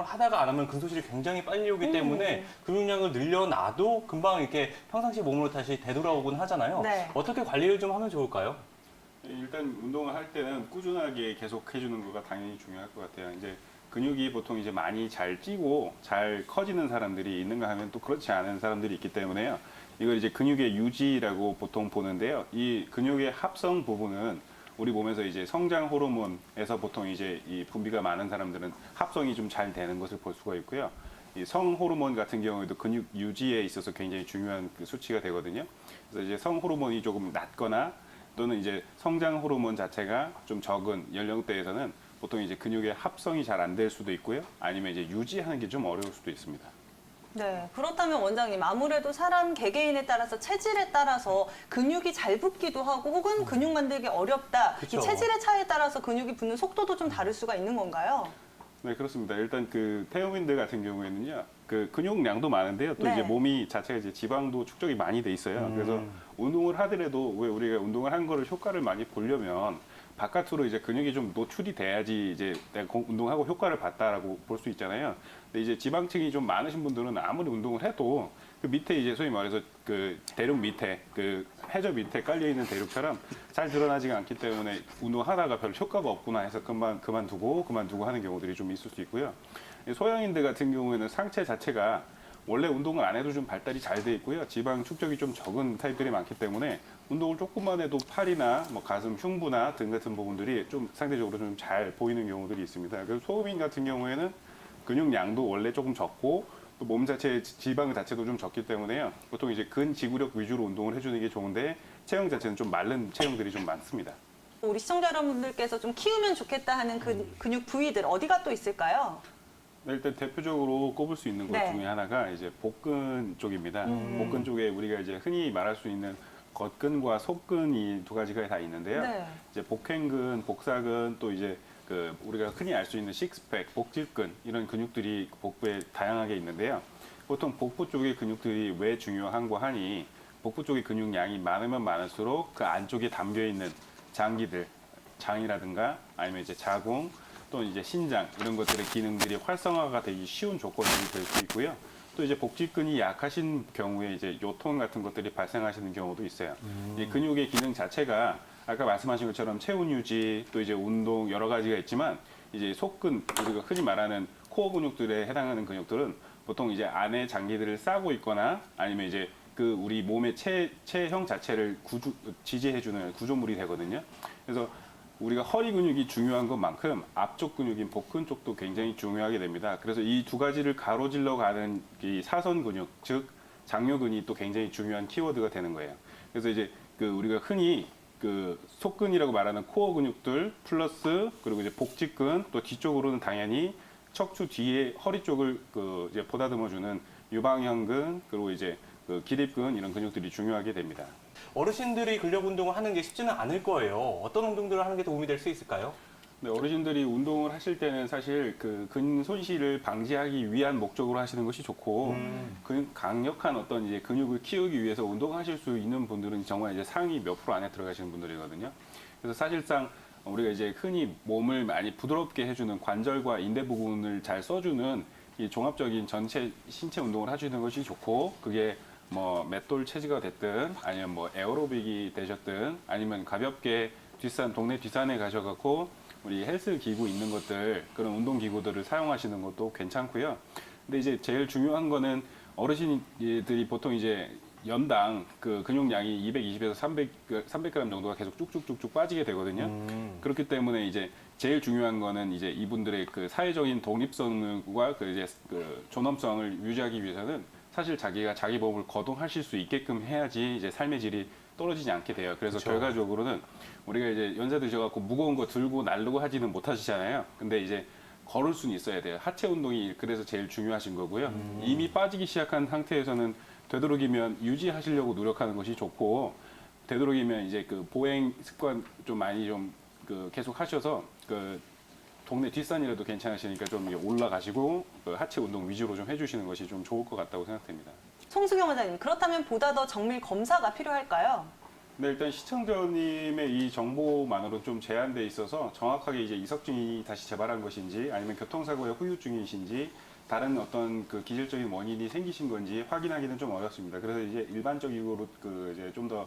운동을 하다가 안 하면 근소실이 굉장히 빨리 오기 때문에 근육량을 늘려놔도 금방 이렇게 평상시 몸으로 다시 되돌아오곤 하잖아요. 네. 어떻게 관리를 좀 하면 좋을까요? 일단 운동을 할 때는 꾸준하게 계속 해주는 거가 당연히 중요할 것 같아요. 이제 근육이 보통 이제 많이 잘 찌고 잘 커지는 사람들이 있는가 하면 또 그렇지 않은 사람들이 있기 때문에요. 이걸 이제 근육의 유지라고 보통 보는데요. 이 근육의 합성 부분은 우리 몸에서 이제 성장 호르몬에서 보통 이제 이 분비가 많은 사람들은 합성이 좀 잘 되는 것을 볼 수가 있고요. 이 성 호르몬 같은 경우에도 근육 유지에 있어서 굉장히 중요한 그 수치가 되거든요. 그래서 이제 성 호르몬이 조금 낮거나 또는 이제 성장 호르몬 자체가 좀 적은 연령대에서는 보통 이제 근육의 합성이 잘 안 될 수도 있고요. 아니면 이제 유지하는 게 좀 어려울 수도 있습니다. 네, 그렇다면 원장님 아무래도 사람 개개인에 따라서 체질에 따라서 근육이 잘 붙기도 하고 혹은 근육 만들기 어렵다. 그쵸. 이 체질의 차이에 따라서 근육이 붙는 속도도 좀 다를 수가 있는 건가요? 네, 그렇습니다. 일단 그 태음인들 같은 경우에는요, 그 근육량도 많은데요. 또 네. 이제 몸이 자체가 이제 지방도 축적이 많이 돼 있어요. 그래서 운동을 하더라도 왜 우리가 운동을 한 거를 효과를 많이 보려면 바깥으로 이제 근육이 좀 노출이 돼야지 이제 내가 운동하고 효과를 봤다라고 볼 수 있잖아요. 근데 이제 지방층이 좀 많으신 분들은 아무리 운동을 해도 그 밑에 이제 소위 말해서 그 대륙 밑에 그 해저 밑에 깔려 있는 대륙처럼 잘 드러나지가 않기 때문에 운동하다가 별 효과가 없구나 해서 그만두고 하는 경우들이 좀 있을 수 있고요. 소형인들 같은 경우에는 상체 자체가 원래 운동을 안 해도 좀 발달이 잘 돼 있고요. 지방 축적이 좀 적은 타입들이 많기 때문에 운동을 조금만 해도 팔이나 뭐 가슴, 흉부나 등 같은 부분들이 좀 상대적으로 좀 잘 보이는 경우들이 있습니다. 그래서 소음인 같은 경우에는 근육량도 원래 조금 적고 또 몸 자체 지방 자체도 좀 적기 때문에요. 보통 이제 근지구력 위주로 운동을 해주는 게 좋은데 체형 자체는 좀 마른 체형들이 좀 많습니다. 우리 시청자 여러분들께서 좀 키우면 좋겠다 하는 근육 부위들 어디가 또 있을까요? 네, 일단 대표적으로 꼽을 수 있는 것 네. 중에 하나가 이제 복근 쪽입니다. 복근 쪽에 우리가 이제 흔히 말할 수 있는 겉근과 속근이 두 가지가 다 있는데요. 네. 이제 복행근, 복사근 또 이제 그 우리가 흔히 알 수 있는 식스팩, 복직근 이런 근육들이 복부에 다양하게 있는데요. 보통 복부 쪽의 근육들이 왜 중요한고 하니 복부 쪽의 근육량이 많으면 많을수록 그 안쪽에 담겨 있는 장기들, 장이라든가 아니면 이제 자궁 또 이제 신장 이런 것들의 기능들이 활성화가 되기 쉬운 조건이 될 수 있고요. 또 이제 복직근이 약하신 경우에 이제 요통 같은 것들이 발생하시는 경우도 있어요. 이 근육의 기능 자체가 아까 말씀하신 것처럼 체온 유지 또 이제 운동 여러 가지가 있지만 이제 속근 우리가 흔히 말하는 코어 근육들에 해당하는 근육들은 보통 이제 안에 장기들을 싸고 있거나 아니면 이제 그 우리 몸의 체형 자체를 지지해주는 구조물이 되거든요. 그래서 우리가 허리 근육이 중요한 것만큼 앞쪽 근육인 복근 쪽도 굉장히 중요하게 됩니다. 그래서 이 두 가지를 가로질러 가는 이 사선 근육, 즉 장요근이 또 굉장히 중요한 키워드가 되는 거예요. 그래서 이제 그 우리가 흔히 그 속근이라고 말하는 코어 근육들 플러스 그리고 이제 복직근 또 뒤쪽으로는 당연히 척추 뒤에 허리 쪽을 그 이제 보다듬어주는 유방형근 그리고 이제 그 기립근 이런 근육들이 중요하게 됩니다. 어르신들이 근력 운동을 하는 게 쉽지는 않을 거예요. 어떤 운동들을 하는 게 도움이 될 수 있을까요? 네, 어르신들이 운동을 하실 때는 사실 그 근손실을 방지하기 위한 목적으로 하시는 것이 좋고 강력한 어떤 이제 근육을 키우기 위해서 운동하실 수 있는 분들은 정말 이제 상위 몇 프로 안에 들어가시는 분들이거든요. 그래서 사실상 우리가 이제 흔히 몸을 많이 부드럽게 해주는 관절과 인대 부분을 잘 써주는 이 종합적인 전체 신체 운동을 하시는 것이 좋고 그게 뭐 맷돌 체지가 됐든 아니면 뭐 에어로빅이 되셨든 아니면 가볍게 동네 뒷산에 가셔갖고 우리 헬스 기구 있는 것들 그런 운동 기구들을 사용하시는 것도 괜찮고요. 근데 이제 제일 중요한 거는 어르신들이 보통 이제 연당 그 근육량이 220에서 300g 정도가 계속 쭉쭉쭉쭉 빠지게 되거든요. 그렇기 때문에 이제 제일 중요한 거는 이제 이분들의 그 사회적인 독립성과 그 이제 그 존엄성을 유지하기 위해서는 사실 자기가 자기 몸을 거동하실 수 있게끔 해야지 이제 삶의 질이 떨어지지 않게 돼요. 그래서 그쵸. 결과적으로는 우리가 이제 연세 드셔갖고 무거운 거 들고 날르고 하지는 못하시잖아요. 근데 이제 걸을 수는 있어야 돼요. 하체 운동이 그래서 제일 중요하신 거고요. 이미 빠지기 시작한 상태에서는 되도록이면 유지하시려고 노력하는 것이 좋고 되도록이면 이제 그 보행 습관 좀 많이 좀 그 계속 하셔서 그 동네 뒷산이라도 괜찮으시니까 좀 올라가시고 그 하체 운동 위주로 좀 해주시는 것이 좀 좋을 것 같다고 생각됩니다. 송수경 원장님, 그렇다면 보다 더 정밀 검사가 필요할까요? 네, 일단 시청자님의 이 정보만으로 좀 제한돼 있어서 정확하게 이제 이석증이 다시 재발한 것인지 아니면 교통사고의 후유증이신지 다른 어떤 그 기질적인 원인이 생기신 건지 확인하기는 좀 어렵습니다. 그래서 이제 일반적으로 그 이제 좀 더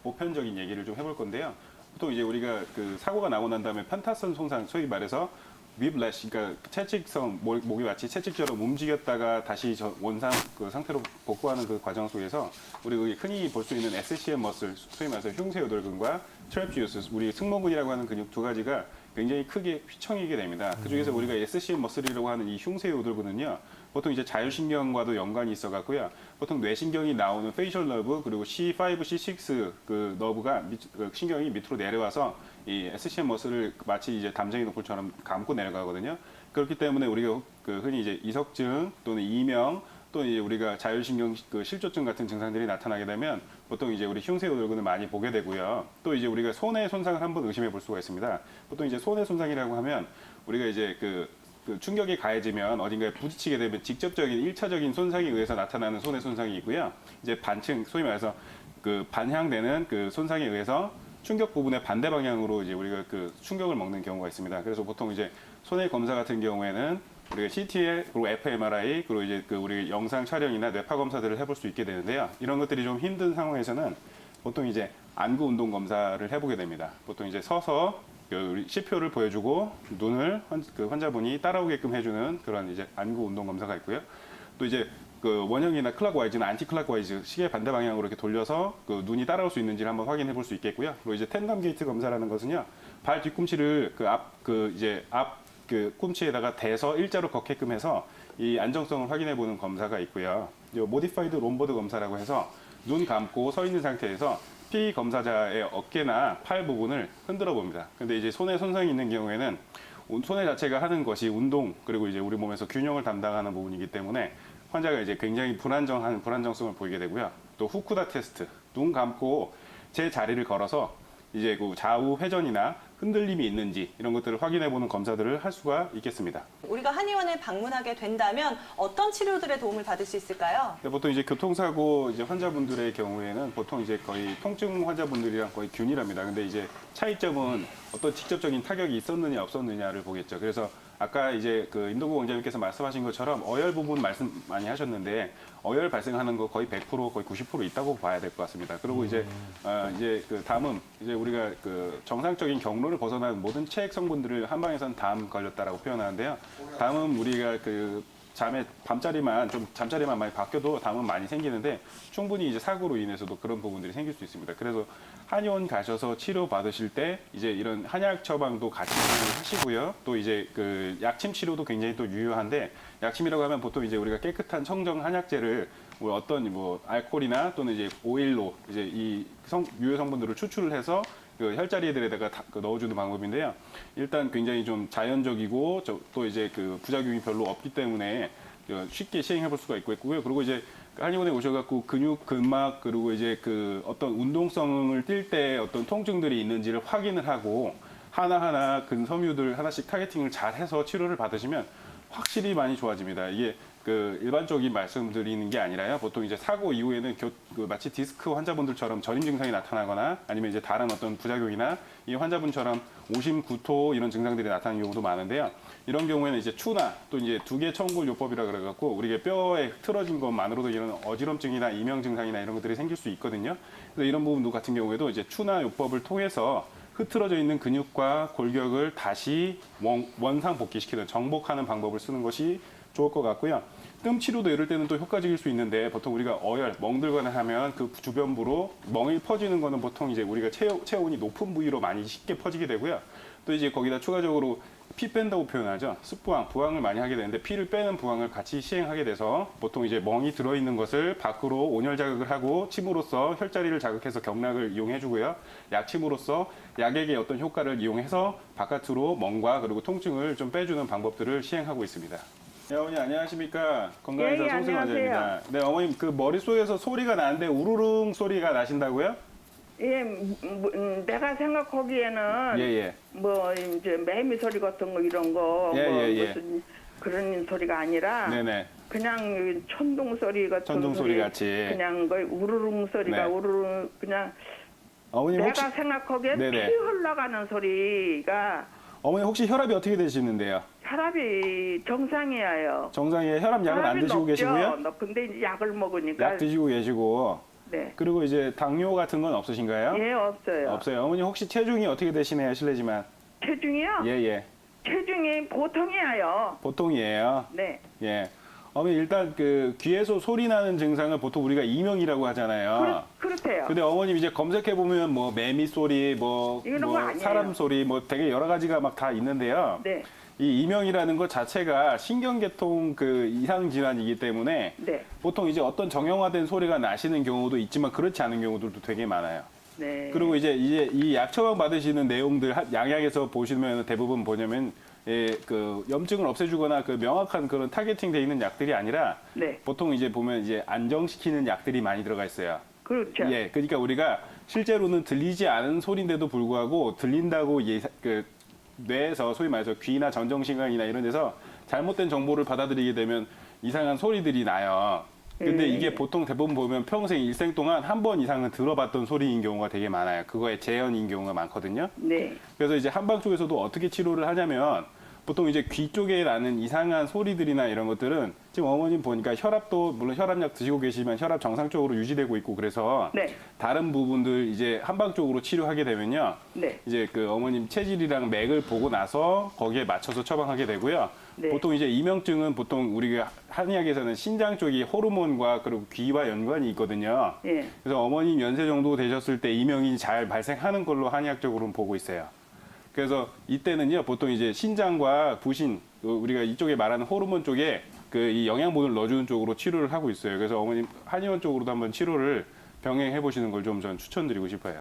보편적인 얘기를 좀 해볼 건데요. 보통 이제 우리가 그 사고가 나고 난 다음에 편타선 손상, 소위 말해서 윗래시, 그러니까 채찍성 목이 마치 채찍처럼 움직였다가 다시 원상 그 상태로 복구하는 그 과정 속에서 우리 흔히 볼 수 있는 SCM 머슬, 소위 말해서 흉쇄요돌근과 트랩지우스, 우리 승모근이라고 하는 근육 두 가지가 굉장히 크게 휘청이게 됩니다. 그 중에서 우리가 SCM 머슬이라고 하는 이 흉쇄요돌근은요, 보통 이제 자율신경과도 연관이 있어 갖고요. 보통 뇌신경이 나오는 페이셜 너브 그리고 C5, C6 그 너브가 그 신경이 밑으로 내려와서 이 SCM 머슬을 마치 이제 담쟁이 노골처럼 감고 내려가거든요. 그렇기 때문에 우리가 그 흔히 이제 이석증 또는 이명 또는 이제 우리가 자율신경 그 실조증 같은 증상들이 나타나게 되면 보통 이제 우리 흉쇄요돌근을 많이 보게 되고요. 또 이제 우리가 손의 손상을 한번 의심해 볼 수가 있습니다. 보통 이제 손의 손상이라고 하면 우리가 이제 그 충격이 가해지면 어딘가에 부딪히게 되면 직접적인 1차적인 손상에 의해서 나타나는 손의 손상이 있고요. 이제 반층, 소위 말해서 그 반향되는 그 손상에 의해서 충격 부분의 반대 방향으로 이제 우리가 그 충격을 먹는 경우가 있습니다. 그래서 보통 이제 손해 검사 같은 경우에는 우리가 CT에 그리고 fMRI 그리고 이제 그 우리 영상 촬영이나 뇌파 검사들을 해볼 수 있게 되는데요. 이런 것들이 좀 힘든 상황에서는 보통 이제 안구 운동 검사를 해보게 됩니다. 보통 이제 서서 그 CPO를 보여주고 눈을 그 환자분이 따라오게끔 해주는 그런 이제 안구 운동 검사가 있고요. 또 이제 그 원형이나 클락와이즈나 안티 클락와이즈 시계 반대 방향으로 이렇게 돌려서 그 눈이 따라올 수 있는지를 한번 확인해 볼 수 있겠고요. 그리고 이제 텐덤 게이트 검사라는 것은요, 발 뒤꿈치를 앞 그 꿈치에다가 대서 일자로 걷게끔 해서 이 안정성을 확인해 보는 검사가 있고요. 모디파이드 롬보드 검사라고 해서 눈 감고 서 있는 상태에서 피 검사자의 어깨나 팔 부분을 흔들어 봅니다. 근데 이제 손에 손상이 있는 경우에는 손해 자체가 하는 것이 운동 그리고 이제 우리 몸에서 균형을 담당하는 부분이기 때문에 환자가 이제 굉장히 불안정한 불안정성을 보이게 되고요. 또 후쿠다 테스트, 눈 감고 제 자리를 걸어서 이제 그 좌우 회전이나 흔들림이 있는지 이런 것들을 확인해 보는 검사들을 할 수가 있겠습니다. 우리가 한의원에 방문하게 된다면 어떤 치료들의 도움을 받을 수 있을까요? 보통 이제 교통사고 이제 환자분들의 경우에는 보통 이제 거의 통증 환자분들이랑 거의 균일합니다. 근데 이제 차이점은 어떤 직접적인 타격이 있었느냐 없었느냐를 보겠죠. 그래서 아까 이제 그 임동구 원장님께서 말씀하신 것처럼 어열 부분 말씀 많이 하셨는데 어열 발생하는 거 거의 100% 거의 90% 있다고 봐야 될 것 같습니다. 그리고 이제 이제 그 담음 이제 우리가 그 정상적인 경로를 벗어난 모든 체액 성분들을 한방에서는 담 걸렸다라고 표현하는데요. 담은 우리가 그 밤자리만 좀 잠자리만 많이 바뀌어도 담은 많이 생기는데 충분히 이제 사고로 인해서도 그런 부분들이 생길 수 있습니다. 그래서 한의원 가셔서 치료 받으실 때 이제 이런 한약 처방도 같이 하시고요. 또 이제 그 약침 치료도 굉장히 또 유효한데 약침이라고 하면 보통 이제 우리가 깨끗한 청정 한약재를 어떤 뭐 알코올이나 또는 이제 오일로 이제 이 유효 성분들을 추출을 해서 그 혈자리들에다가 넣어주는 방법인데요. 일단 굉장히 좀 자연적이고 또 이제 그 부작용이 별로 없기 때문에 쉽게 시행해 볼 수가 있고요. 그리고 이제 한의원에 오셔갖고 근육, 근막 그리고 이제 그 어떤 운동성을 띌 때 어떤 통증들이 있는지를 확인을 하고 하나하나 근섬유들 하나씩 타겟팅을 잘 해서 치료를 받으시면 확실히 많이 좋아집니다. 이게 그 일반적인 말씀드리는 게 아니라요. 보통 이제 사고 이후에는 그 마치 디스크 환자분들처럼 저림 증상이 나타나거나 아니면 이제 다른 어떤 부작용이나 이 환자분처럼 오심, 구토 이런 증상들이 나타나는 경우도 많은데요. 이런 경우에는 이제 추나 또 이제 두개 청골 요법이라 그래갖고 우리가 뼈에 틀어진 것만으로도 이런 어지럼증이나 이명 증상이나 이런 것들이 생길 수 있거든요. 그래서 이런 부분 같은 경우에도 이제 추나 요법을 통해서 흐트러져 있는 근육과 골격을 다시 원상 복귀시키는 정복하는 방법을 쓰는 것이 좋을 것 같고요. 뜸 치료도 이럴 때는 또 효과적일 수 있는데 보통 우리가 어열, 멍들거나 하면 그 주변부로 멍이 퍼지는 거는 보통 이제 우리가 체온이 높은 부위로 많이 쉽게 퍼지게 되고요. 또 이제 거기다 추가적으로 피 뺀다고 표현하죠. 습부항, 부항을 많이 하게 되는데 피를 빼는 부항을 같이 시행하게 돼서 보통 이제 멍이 들어있는 것을 밖으로 온열 자극을 하고 침으로써 혈자리를 자극해서 경락을 이용해 주고요. 약침으로써 약액의 어떤 효과를 이용해서 바깥으로 멍과 그리고 통증을 좀 빼주는 방법들을 시행하고 있습니다. 네, 어머니 안녕하십니까? 건강의사 예, 송승환 안녕하세요. 원장입니다. 네, 어머님 그 머릿속에서 소리가 나는데 우르릉 소리가 나신다고요? 예, 내가 생각하기에는 예. 뭐 이제 매미 소리 같은 거 이런 거 예. 무슨 그런 소리가 아니라 네네. 그냥 천둥 소리 같은 천둥 소리 같이. 그냥 거 우르릉 소리가 네. 우르릉 그냥 어머님 혹시 내가 생각하기에 네네. 피 흘러가는 소리가 어머니 혹시 혈압이 어떻게 되시는데요? 혈압이 정상이에요. 정상에 혈압약은 안 드시고 계시고요? 높은데 이제 약을 먹으니까. 약 드시고 계시고 네. 그리고 이제 당뇨 같은 건 없으신가요? 예, 없어요. 없어요. 어머니 혹시 체중이 어떻게 되시나요? 실례지만. 체중이요? 예. 체중이 보통이에요. 보통이에요. 네. 예. 어머니 일단 그 귀에서 소리 나는 증상을 보통 우리가 이명이라고 하잖아요. 그렇대요. 근데 어머님 이제 검색해 보면 뭐 매미 소리, 이런 거 아니에요. 사람 소리, 뭐 되게 여러 가지가 막 다 있는데요. 네. 이 이명이라는 것 자체가 신경계통 그 이상 질환이기 때문에 네. 보통 이제 어떤 정형화된 소리가 나시는 경우도 있지만 그렇지 않은 경우들도 되게 많아요. 네. 그리고 이제 이 약 처방 받으시는 내용들 양약에서 보시면 대부분 뭐냐면 그 염증을 없애주거나 그 명확한 그런 타겟팅 돼 있는 약들이 아니라 네. 보통 이제 보면 이제 안정시키는 약들이 많이 들어가 있어요. 그렇죠. 예, 그러니까 우리가 실제로는 들리지 않은 소리인데도 불구하고 들린다고 그 뇌에서 소위 말해서 귀나 전정신경이나 이런 데서 잘못된 정보를 받아들이게 되면 이상한 소리들이 나요. 근데 이게 보통 대부분 보면 평생 일생 동안 한 번 이상은 들어봤던 소리인 경우가 되게 많아요. 그거에 재현인 경우가 많거든요. 네. 그래서 이제 한방 쪽에서도 어떻게 치료를 하냐면 보통 이제 귀 쪽에 나는 이상한 소리들이나 이런 것들은 지금 어머님 보니까 혈압도 물론 혈압약 드시고 계시지만 혈압 정상적으로 유지되고 있고 그래서 네. 다른 부분들 이제 한방 쪽으로 치료하게 되면요. 네. 이제 그 어머님 체질이랑 맥을 보고 나서 거기에 맞춰서 처방하게 되고요. 네. 보통 이제 이명증은 보통 우리가 한의학에서는 신장 쪽이 호르몬과 그리고 귀와 연관이 있거든요. 예. 그래서 어머님 연세 정도 되셨을 때 이명이 잘 발생하는 걸로 한의학적으로는 보고 있어요. 그래서 이때는요, 보통 이제 신장과 부신, 우리가 이쪽에 말하는 호르몬 쪽에 그 이 영양분을 넣어주는 쪽으로 치료를 하고 있어요. 그래서 어머님 한의원 쪽으로도 한번 치료를 병행해 보시는 걸 좀 전 추천드리고 싶어요.